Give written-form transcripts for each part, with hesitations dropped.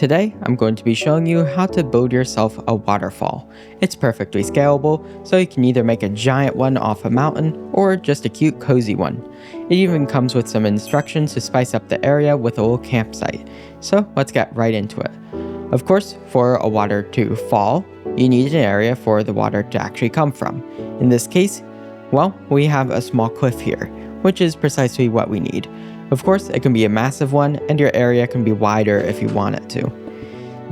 Today, I'm going to be showing you how to build yourself a waterfall. It's perfectly scalable, so you can either make a giant one off a mountain or just a cute cozy one. It even comes with some instructions to spice up the area with a little campsite. So let's get right into it. Of course, for a water to fall, you need an area for the water to actually come from. In this case, well, we have a small cliff here, which is precisely what we need. Of course, it can be a massive one, and your area can be wider if you want it to.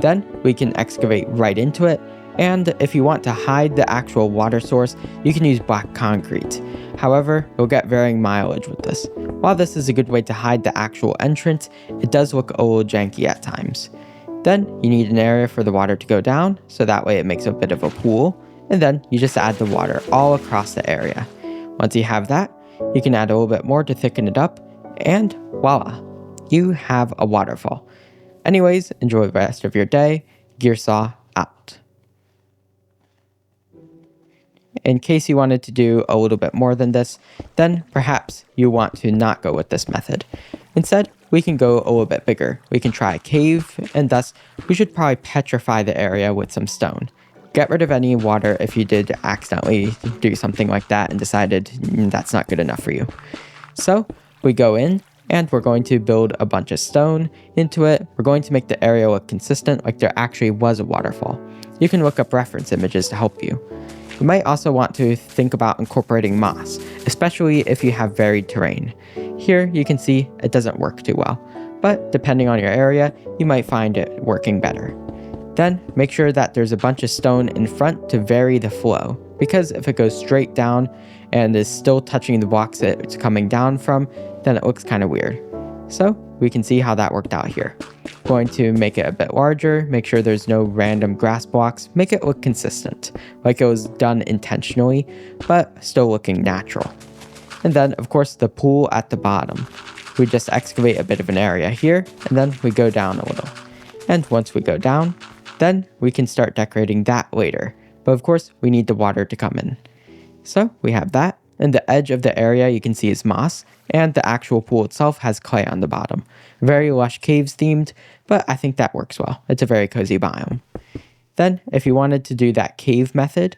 Then, we can excavate right into it, and if you want to hide the actual water source, you can use black concrete. However, you'll get varying mileage with this. While this is a good way to hide the actual entrance, it does look a little janky at times. Then, you need an area for the water to go down, so that way it makes a bit of a pool, and then you just add the water all across the area. Once you have that, you can add a little bit more to thicken it up, and voila, you have a waterfall. Anyways, enjoy the rest of your day. Gearsaw out. In case you wanted to do a little bit more than this, then perhaps you want to not go with this method. Instead, we can go a little bit bigger. We can try a cave, and thus we should probably petrify the area with some stone. Get rid of any water if you did accidentally do something like that and decided that's not good enough for you. So, we go in, and we're going to build a bunch of stone into it. We're going to make the area look consistent, like there actually was a waterfall. You can look up reference images to help you. You might also want to think about incorporating moss, especially if you have varied terrain. Here, you can see it doesn't work too well, but depending on your area, you might find it working better. Then, make sure that there's a bunch of stone in front to vary the flow, because if it goes straight down and is still touching the blocks that it's coming down from, then it looks kind of weird. So we can see how that worked out here. Going to make it a bit larger, make sure there's no random grass blocks, make it look consistent, like it was done intentionally, but still looking natural. And then of course the pool at the bottom. We just excavate a bit of an area here, and then we go down a little. And once we go down, then we can start decorating that later. But of course we need the water to come in. So we have that, and the edge of the area you can see is moss, and the actual pool itself has clay on the bottom. Very lush caves themed, but I think that works well. It's a very cozy biome. Then, if you wanted to do that cave method,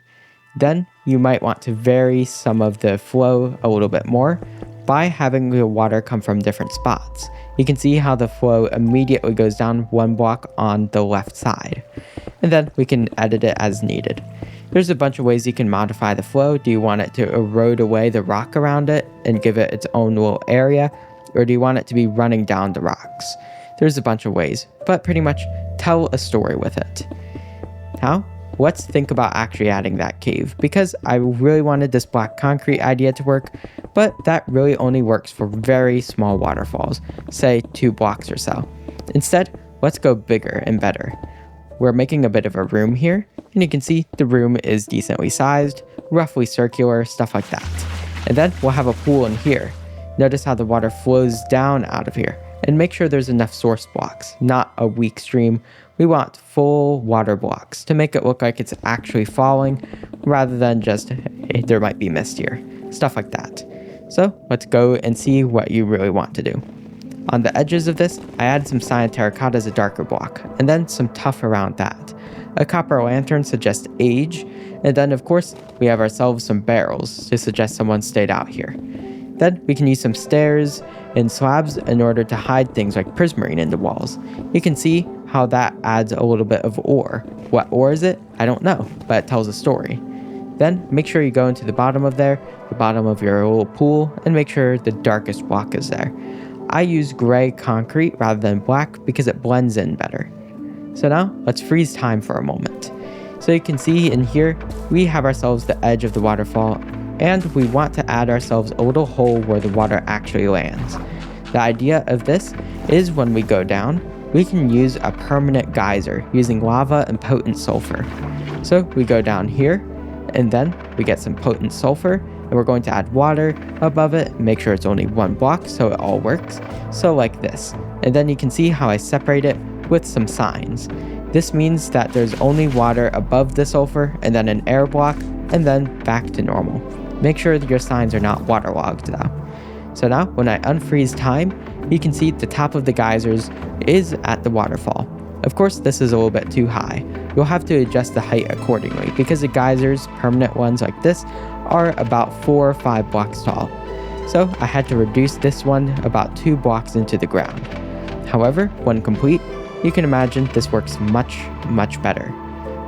then you might want to vary some of the flow a little bit more by having the water come from different spots. You can see how the flow immediately goes down one block on the left side. And then we can edit it as needed. There's a bunch of ways you can modify the flow. Do you want it to erode away the rock around it and give it its own little area? Or do you want it to be running down the rocks? There's a bunch of ways, but pretty much tell a story with it. Now, let's think about actually adding that cave, because I really wanted this black concrete idea to work, but that really only works for very small waterfalls, say 2 blocks or so. Instead, let's go bigger and better. We're making a bit of a room here, and you can see the room is decently sized, roughly circular, stuff like that. And then we'll have a pool in here. Notice how the water flows down out of here, and make sure there's enough source blocks, not a weak stream. We want full water blocks to make it look like it's actually falling, rather than just, hey, there might be mist here, stuff like that. So let's go and see what you really want to do. On the edges of this, I added some cyan terracotta as a darker block, and then some tuff around that. A copper lantern suggests age, and then of course, we have ourselves some barrels to suggest someone stayed out here. Then we can use some stairs and slabs in order to hide things like prismarine in the walls. You can see how that adds a little bit of ore. What ore is it? I don't know, but it tells a story. Then make sure you go into the bottom of there, the bottom of your little pool, and make sure the darkest block is there. I use gray concrete rather than black because it blends in better. So now, let's freeze time for a moment. So you can see in here, we have ourselves the edge of the waterfall, and we want to add ourselves a little hole where the water actually lands. The idea of this is when we go down, we can use a permanent geyser using lava and potent sulfur. So we go down here, and then we get some potent sulfur, and we're going to add water above it, make sure it's only 1 block so it all works, so like this. And then you can see how I separate it with some signs. This means that there's only water above the sulfur, and then an air block, and then back to normal. Make sure that your signs are not waterlogged though. So now, when I unfreeze time, you can see the top of the geysers is at the waterfall. Of course, this is a little bit too high. You'll have to adjust the height accordingly because the geysers, permanent ones like this, are about 4 or 5 blocks tall. So I had to reduce this one about 2 blocks into the ground. However, when complete, you can imagine this works much better.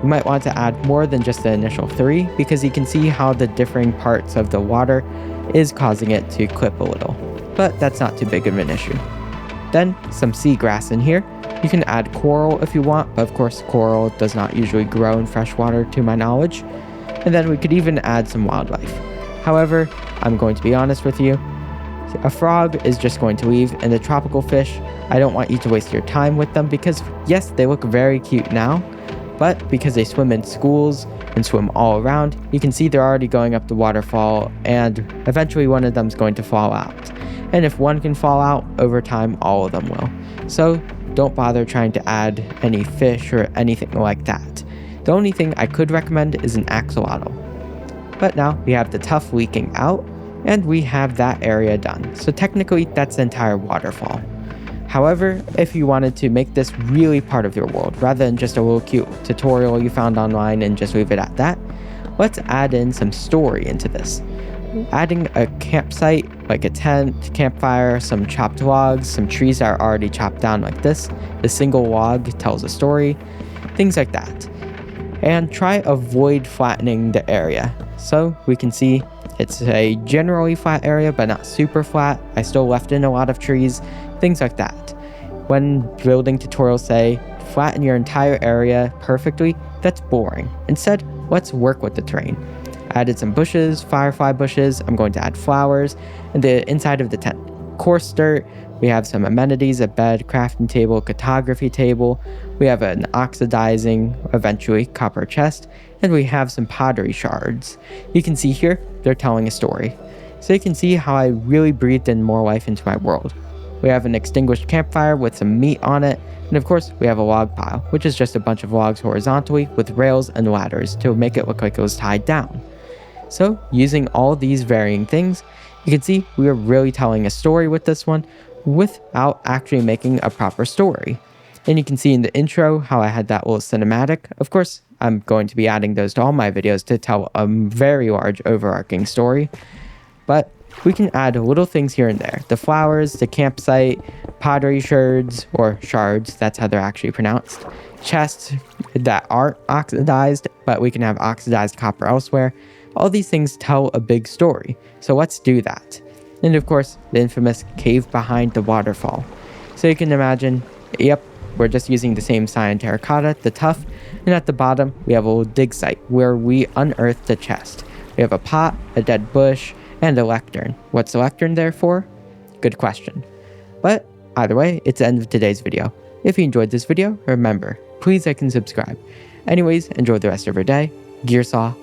You might want to add more than just the initial 3 because you can see how the differing parts of the water is causing it to clip a little. But that's not too big of an issue. Then some seagrass in here. You can add coral if you want, but of course coral does not usually grow in freshwater to my knowledge. And then we could even add some wildlife. However, I'm going to be honest with you, a frog is just going to leave, and the tropical fish, I don't want you to waste your time with them because yes, they look very cute now, but because they swim in schools and swim all around, you can see they're already going up the waterfall, and eventually one of them's going to fall out. And if one can fall out, over time all of them will. So don't bother trying to add any fish or anything like that. The only thing I could recommend is an axolotl. But now we have the tuff leaking out, and we have that area done. So technically that's the entire waterfall. However, if you wanted to make this really part of your world, rather than just a little cute tutorial you found online and just leave it at that, let's add in some story into this. Adding a campsite, like a tent, campfire, some chopped logs, some trees that are already chopped down like this. The single log tells a story, things like that. And try avoid flattening the area. So we can see it's a generally flat area, but not super flat. I still left in a lot of trees, things like that. When building tutorials say, flatten your entire area perfectly, that's boring. Instead, let's work with the terrain. Added some bushes, firefly bushes. I'm going to add flowers and the inside of the tent. Coarse dirt. We have some amenities, a bed, crafting table, cartography table. We have an oxidizing, eventually, copper chest. And we have some pottery shards. You can see here, they're telling a story. So you can see how I really breathed in more life into my world. We have an extinguished campfire with some meat on it. And of course, we have a log pile, which is just a bunch of logs horizontally with rails and ladders to make it look like it was tied down. So, using all these varying things, you can see we are really telling a story with this one without actually making a proper story. And you can see in the intro how I had that little cinematic. Of course, I'm going to be adding those to all my videos to tell a very large overarching story. But we can add little things here and there. The flowers, the campsite, pottery shards, or shards, that's how they're actually pronounced. Chests that aren't oxidized, but we can have oxidized copper elsewhere. All these things tell a big story, so let's do that. And of course, the infamous cave behind the waterfall. So you can imagine, yep, we're just using the same cyan terracotta, the tuff, and at the bottom, we have a little dig site where we unearthed the chest. We have a pot, a dead bush, and a lectern. What's the lectern there for? Good question. But either way, it's the end of today's video. If you enjoyed this video, remember, please like and subscribe. Anyways, enjoy the rest of your day. Gearsaw